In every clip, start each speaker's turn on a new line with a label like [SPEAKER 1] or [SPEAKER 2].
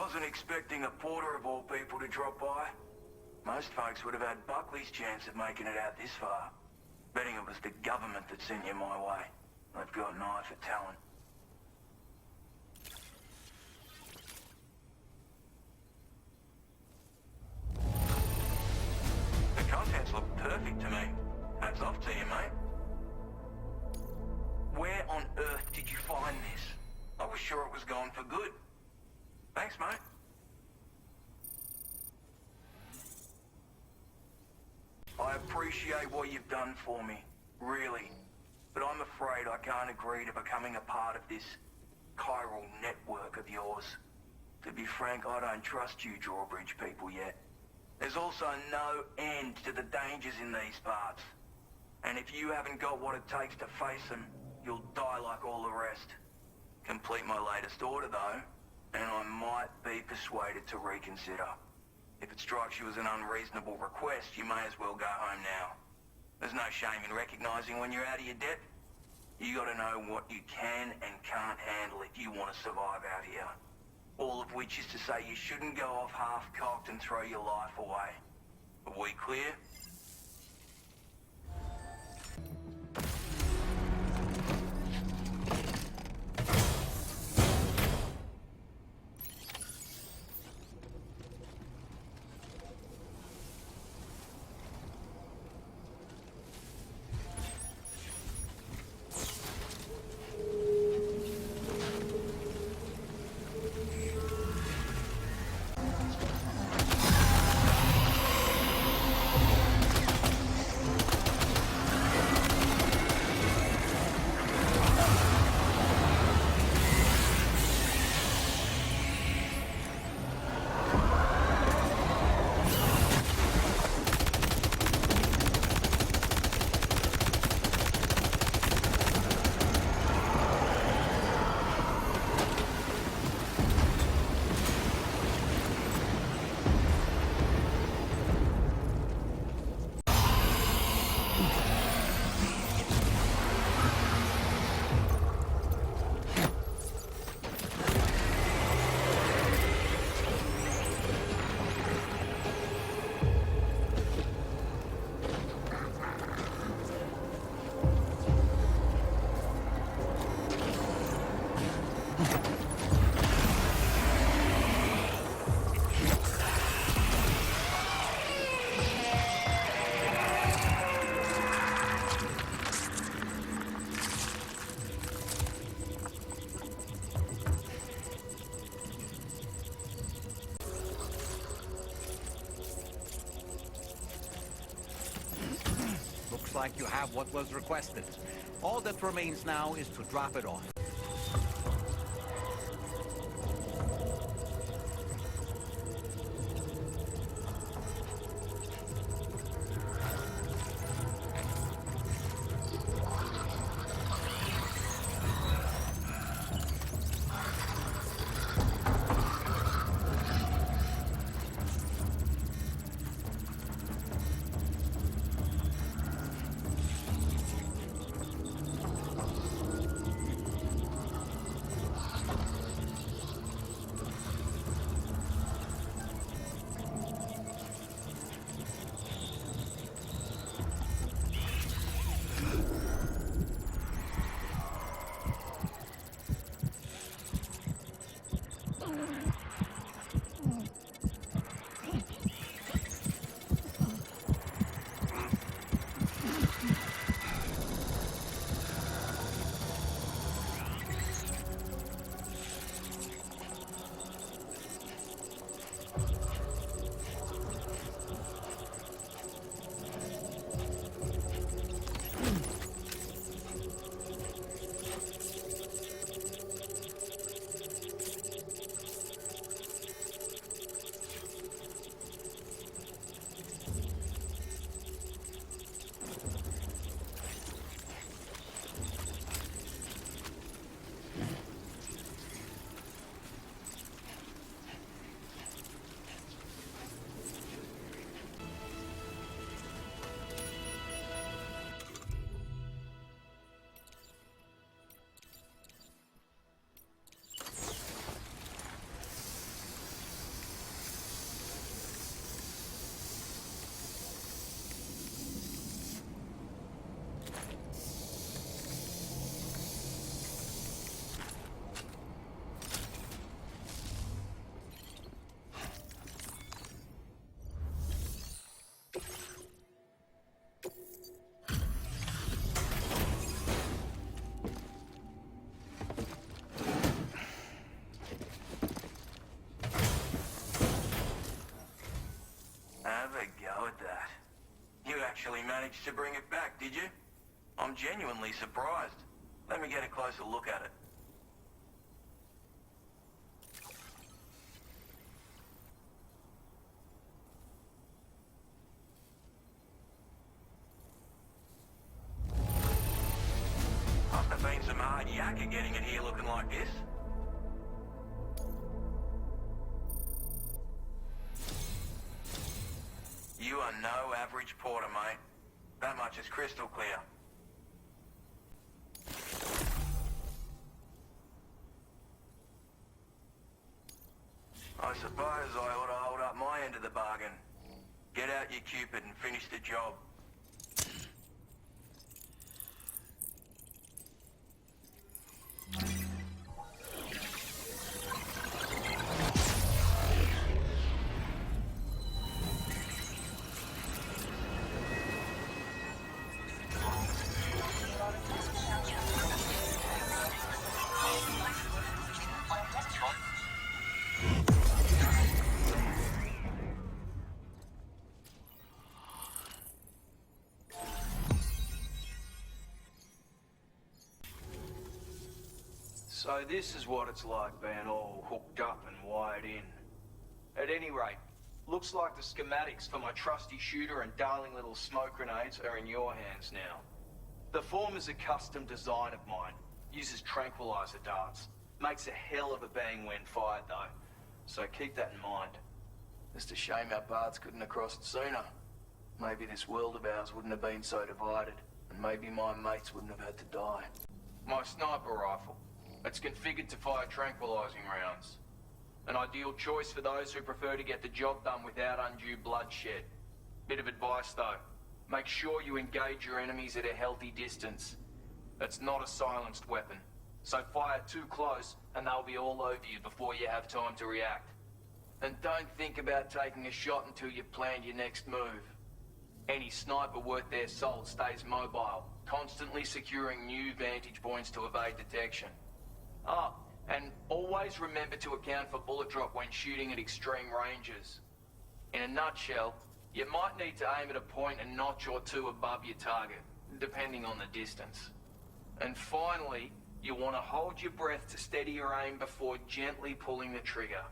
[SPEAKER 1] Wasn't expecting a porter of all people to drop by. Most folks would have had Buckley's chance of making it out this far. Betting it was the government that sent you my way. They've got an eye for talent. The contents look perfect to me. Hats off to you, mate. Where on earth did you find this? I was sure it was gone for good. Thanks, mate. I appreciate what you've done for me, really. But I'm afraid I can't agree to becoming a part of this chiral network of yours. To be frank, I don't trust you drawbridge people yet. There's also no end to the dangers in these parts. And if you haven't got what it takes to face them, you'll die like all the rest. Complete my latest order, though, and I might be persuaded to reconsider. If it strikes you as an unreasonable request, you may as well go home now. There's no shame in recognizing when you're out of your depth. You gotta know what you can and can't handle if you want to survive out here. All of which is to say you shouldn't go off half-cocked and throw your life away. Are we clear?
[SPEAKER 2] Like you have what was requested. All that remains now is to drop it off.
[SPEAKER 1] managed to bring it back, did you? I'm genuinely surprised. Let me get a closer look at it. Must have been some hard yakka getting it here looking like this. You are no average porter, mate. That much is crystal clear. I suppose I ought to hold up my end of the bargain. Get out your Cupid and finish the job.
[SPEAKER 3] So this is what it's like being all hooked up and wired in. At any rate, looks like the schematics for my trusty shooter and darling little smoke grenades are in your hands now. The form is a custom design of mine. Uses tranquilizer darts. Makes a hell of a bang when fired though. So keep that in mind. Just a shame our paths couldn't have crossed sooner. Maybe this world of ours wouldn't have been so divided. And maybe my mates wouldn't have had to die. My sniper rifle. It's configured to fire tranquilizing rounds. An ideal choice for those who prefer to get the job done without undue bloodshed. Bit of advice though. Make sure you engage your enemies at a healthy distance. It's not a silenced weapon. So fire too close and they'll be all over you before you have time to react. And don't think about taking a shot until you've planned your next move. Any sniper worth their salt stays mobile, constantly securing new vantage points to evade detection. Oh, and always remember to account for bullet drop when shooting at extreme ranges. In a nutshell, you might need to aim at a point a notch or two above your target, depending on the distance. And finally, you want to hold your breath to steady your aim before gently pulling the trigger.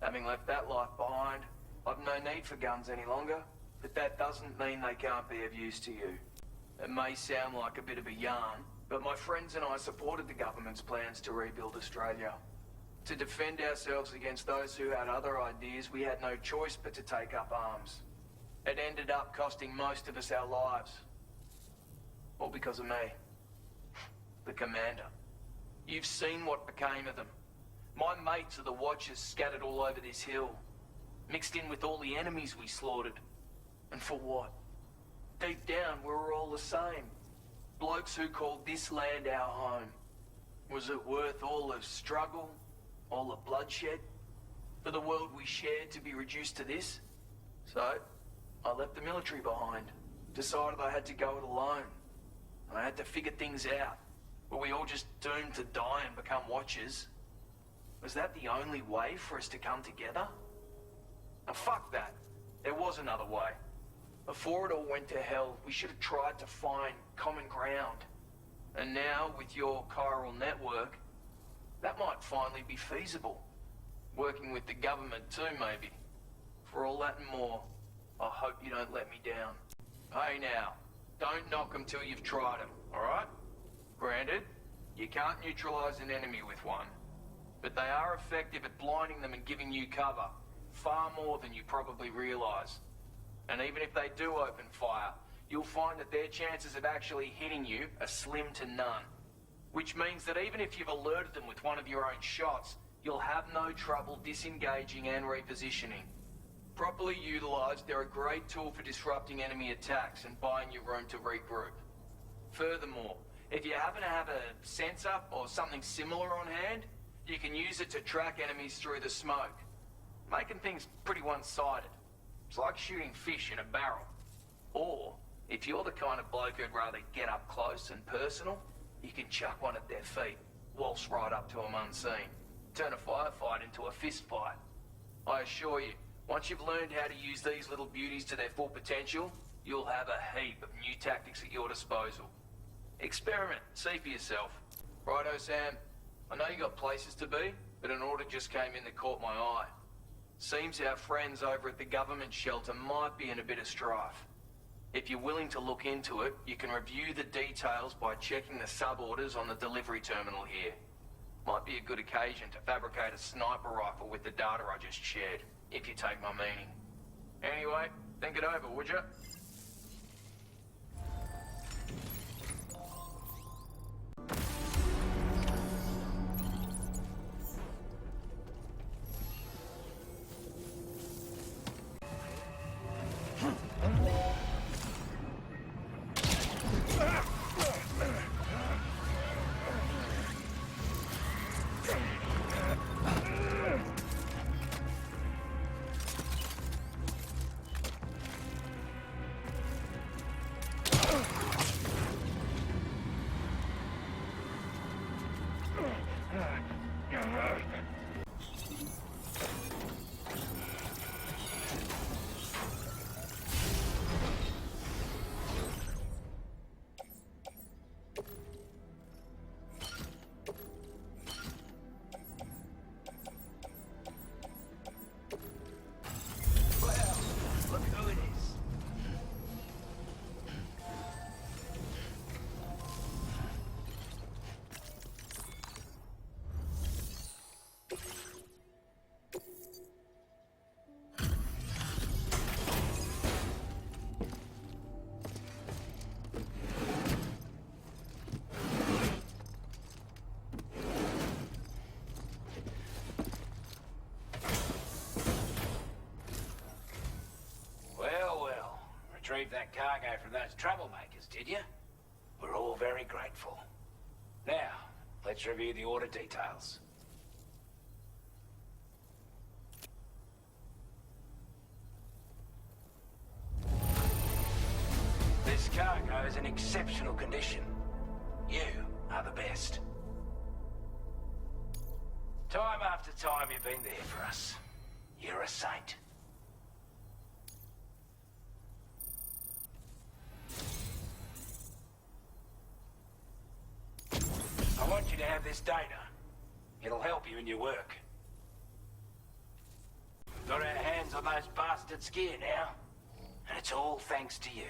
[SPEAKER 3] Having left that life behind, I've no need for guns any longer, but that doesn't mean they can't be of use to you. It may sound like a bit of a yarn, but my friends and I supported the government's plans to rebuild Australia. To defend ourselves against those who had other ideas, we had no choice but to take up arms. It ended up costing most of us our lives. All because of me. The commander. You've seen what became of them. My mates are the Watchers scattered all over this hill. Mixed in with all the enemies we slaughtered. And for what? Deep down, we were all the same. Blokes who called this land our home. Was it worth all the struggle, all the bloodshed, for the world we shared to be reduced to this? So, I left the military behind. Decided I had to go it alone. And I had to figure things out. Were we all just doomed to die and become Watchers? Was that the only way for us to come together? Now fuck that. There was another way. Before it all went to hell, we should have tried to find common ground. And now, with your chiral network, that might finally be feasible. Working with the government too, maybe. For all that and more, I hope you don't let me down. Hey now, don't knock them till you've tried them, alright? Granted, you can't neutralize an enemy with one. But they are effective at blinding them and giving you cover. Far more than you probably realize. And even if they do open fire, you'll find that their chances of actually hitting you are slim to none. Which means that even if you've alerted them with one of your own shots, you'll have no trouble disengaging and repositioning. Properly utilized, they're a great tool for disrupting enemy attacks and buying you room to regroup. Furthermore, if you happen to have a sensor or something similar on hand, you can use it to track enemies through the smoke, making things pretty one-sided. It's like shooting fish in a barrel. Or, if you're the kind of bloke who'd rather get up close and personal, you can chuck one at their feet, waltz right up to them unseen, turn a firefight into a fist fight. I assure you, once you've learned how to use these little beauties to their full potential, you'll have a heap of new tactics at your disposal. Experiment, see for yourself. Righto, Sam. I know you got places to be, but an order just came in that caught my eye. Seems our friends over at the government shelter might be in a bit of strife. If you're willing to look into it, you can review the details by checking the sub-orders on the delivery terminal here. Might be a good occasion to fabricate a sniper rifle with the data I just shared, if you take my meaning. Anyway, think it over, would you?
[SPEAKER 4] Retrieved that cargo from those troublemakers, did you? We're all very grateful. Now, let's review the order details. This cargo is in exceptional condition. You are the best. Time after time you've been there for us. You're a saint. I want you to have this data. It'll help you in your work. We've got our hands on those bastards' gear now, and it's all thanks to you.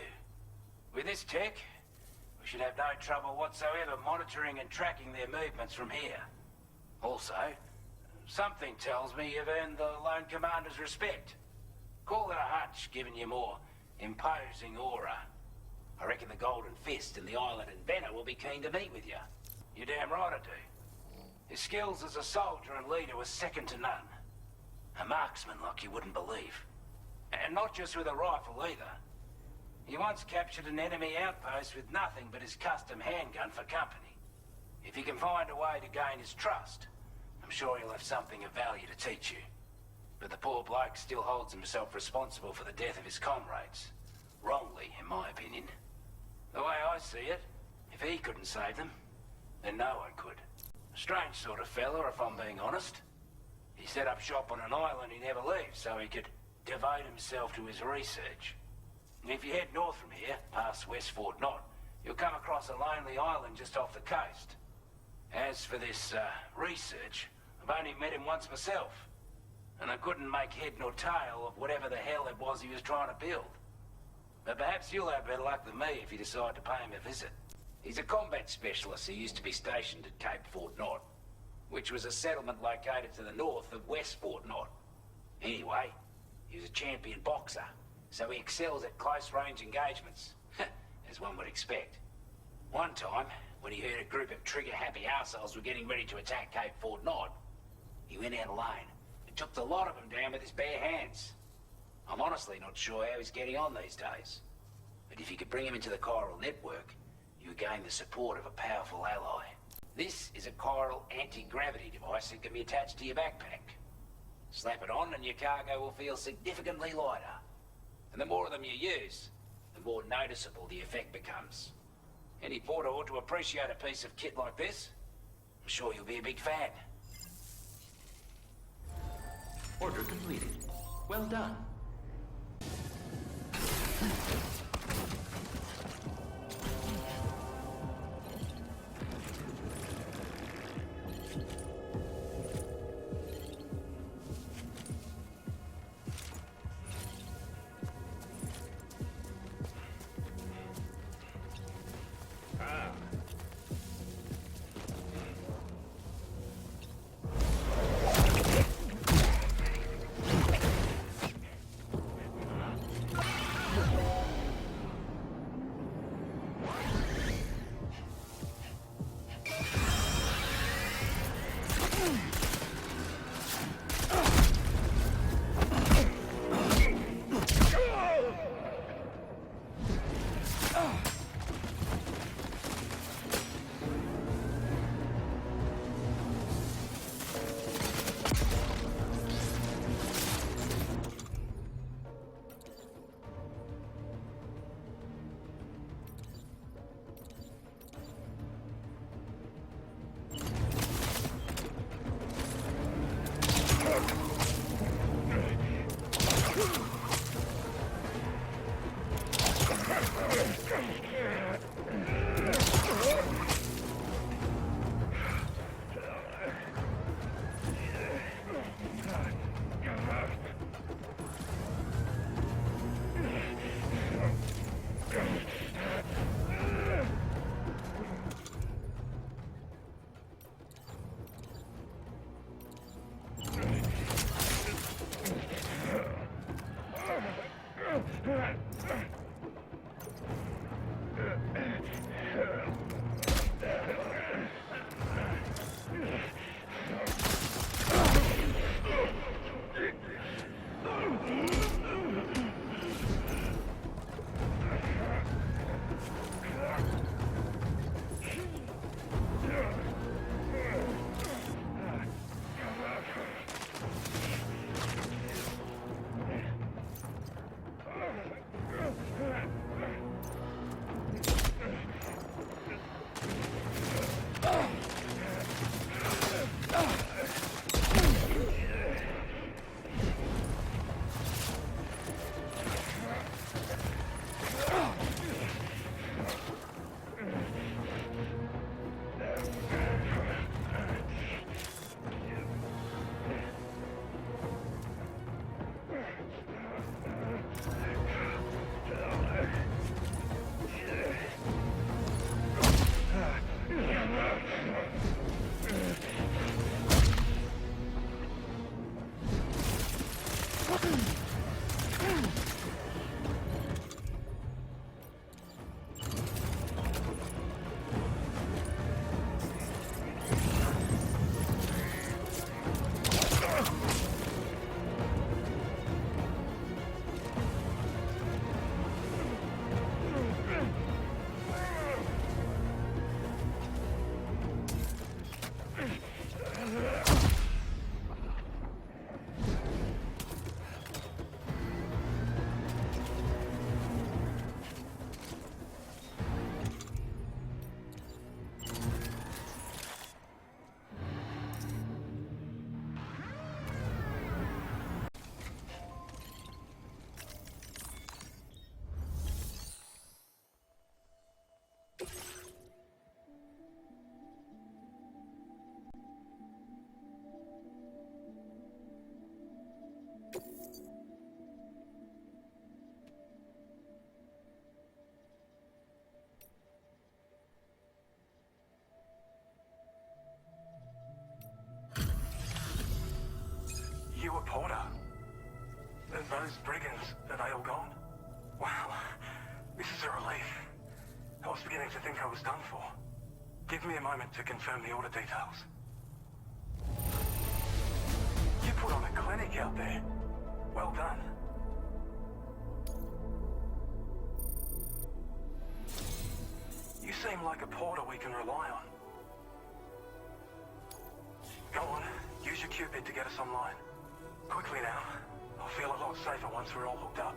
[SPEAKER 4] With this tech, we should have no trouble whatsoever monitoring and tracking their movements from here. Also, something tells me you've earned the Lone Commander's respect. Call it a hunch, given your more imposing aura. I reckon the Golden Fist and the Island Inventor will be keen to meet with you. You're damn right I do. His skills as a soldier and leader were second to none. A marksman like you wouldn't believe. And not just with a rifle either. He once captured an enemy outpost with nothing but his custom handgun for company. If you can find a way to gain his trust, I'm sure he'll have something of value to teach you. But the poor bloke still holds himself responsible for the death of his comrades. Wrongly, in my opinion. The way I see it, if he couldn't save them, then no one could. A strange sort of fella, if I'm being honest. He set up shop on an island he never leaves, so he could devote himself to his research. If you head north from here, past West Fort Knot, you'll come across a lonely island just off the coast. As for this, research, I've only met him once myself, and I couldn't make head nor tail of whatever the hell it was he was trying to build. But perhaps you'll have better luck than me if you decide to pay him a visit. He's a combat specialist who used to be stationed at Cape Fort Knot, which was a settlement located to the north of West Fort Knot. Anyway, he was a champion boxer, so he excels at close-range engagements, as one would expect. One time, when he heard a group of trigger-happy arseholes were getting ready to attack Cape Fort Knot, he went out alone and took the lot of them down with his bare hands. I'm honestly not sure how he's getting on these days. But if you could bring him into the chiral network, you gain the support of a powerful ally. This is a chiral anti-gravity device that can be attached to your backpack. Slap it on and your cargo will feel significantly lighter. And the more of them you use, the more noticeable the effect becomes. Any porter ought to appreciate a piece of kit like this. I'm sure you'll be a big fan.
[SPEAKER 5] Order completed. Well done.
[SPEAKER 1] You were Porter. And those brigands, are they all gone? Wow, this is a relief. I was beginning to think I was done for. Give me a moment to confirm the order details. You put on a clinic out there. Well done. You seem like a Porter we can rely on. Go on, use your Cupid to get us online. Quickly now. I'll feel a lot safer once we're all hooked up.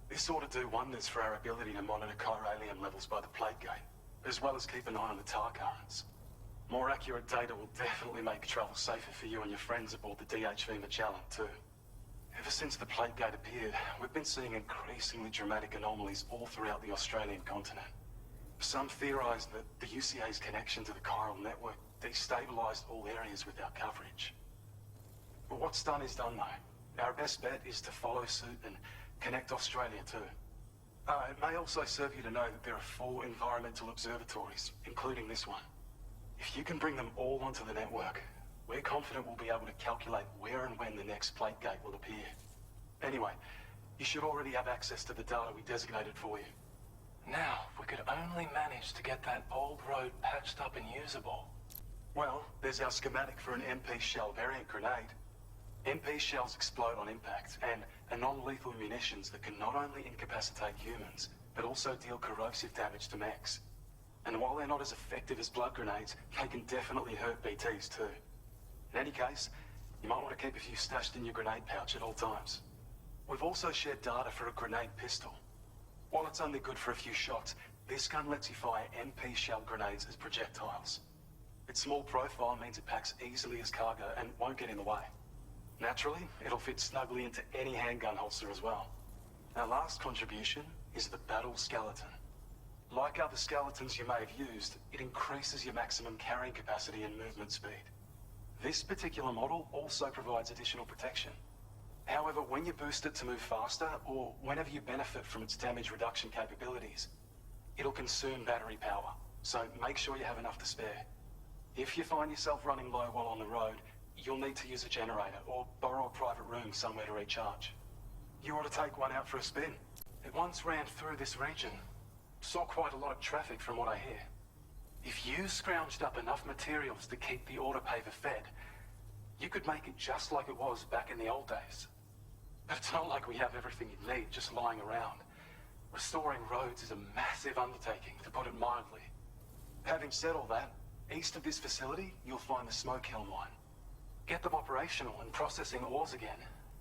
[SPEAKER 5] This ought to do wonders for our ability to monitor chiralium levels by the plague gate, as well as keep an eye on the tar currents. More accurate data will definitely make travel safer for you and your friends aboard the DHV Magellan, too. Ever since the plague gate appeared, we've been seeing increasingly dramatic anomalies all throughout the Australian continent. Some theorise that the UCA's connection to the chiral network destabilised all areas with our coverage. But what's done is done, though. Our best bet is to follow suit and connect Australia too. It may also serve you to know that there are 4 environmental observatories, including this one. If you can bring them all onto the network, we're confident we'll be able to calculate where and when the next plague gate will appear. Anyway, you should already have access to the data we designated for you.
[SPEAKER 3] Now, if we could only manage to get that old road patched up and usable.
[SPEAKER 5] Well, there's our schematic for an MP shell variant grenade. MP shells explode on impact, and are non-lethal munitions that can not only incapacitate humans, but also deal corrosive damage to mechs. And while they're not as effective as blood grenades, they can definitely hurt BTs too. In any case, you might want to keep a few stashed in your grenade pouch at all times. We've also shared data for a grenade pistol. While it's only good for a few shots, this gun lets you fire MP shell grenades as projectiles. Its small profile means it packs easily as cargo and won't get in the way. Naturally, it'll fit snugly into any handgun holster as well. Our last contribution is the battle skeleton. Like other skeletons you may have used, it increases your maximum carrying capacity and movement speed. This particular model also provides additional protection. However, when you boost it to move faster, or whenever you benefit from its damage reduction capabilities, it'll consume battery power, so make sure you have enough to spare. If you find yourself running low while on the road, you'll need to use a generator or borrow a private room somewhere to recharge. You ought to take one out for a spin. It once ran through this region. Saw quite a lot of traffic from what I hear. If you scrounged up enough materials to keep the autopaver fed, you could make it just like it was back in the old days. But it's not like we have everything you need just lying around. Restoring roads is a massive undertaking, to put it mildly. Having said all that, east of this facility, you'll find the Smoke Hill mine. Get them operational and processing ores again,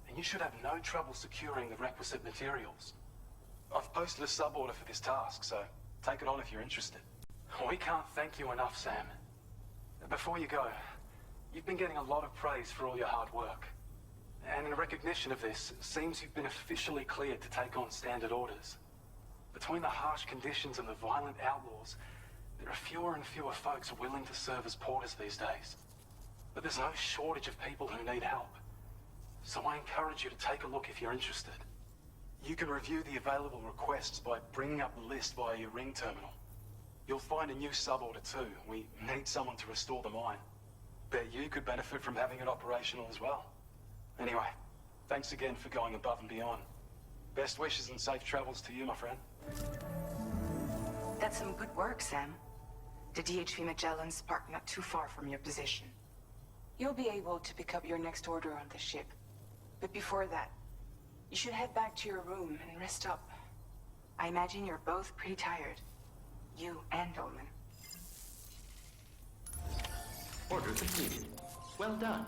[SPEAKER 5] and you should have no trouble securing the requisite materials. I've posted a sub-order for this task, so take it on if you're interested. We can't thank you enough, Sam. Before you go, you've been getting a lot of praise for all your hard work. And in recognition of this, it seems you've been officially cleared to take on standard orders. Between the harsh conditions and the violent outlaws, there are fewer and fewer folks willing to serve as porters these days. But there's no shortage of people who need help. So I encourage you to take a look if you're interested. You can review the available requests by bringing up the list via your ring terminal. You'll find a new sub-order too. We need someone to restore the mine. Bet you could benefit from having it operational as well. Anyway, thanks again for going above and beyond. Best wishes and safe travels to you, my friend.
[SPEAKER 6] That's some good work, Sam. The DHV Magellan's parked not too far from your position. You'll be able to pick up your next order on the ship. But before that, you should head back to your room and rest up. I imagine you're both pretty tired. You and Dolman.
[SPEAKER 7] Order completed. Well done.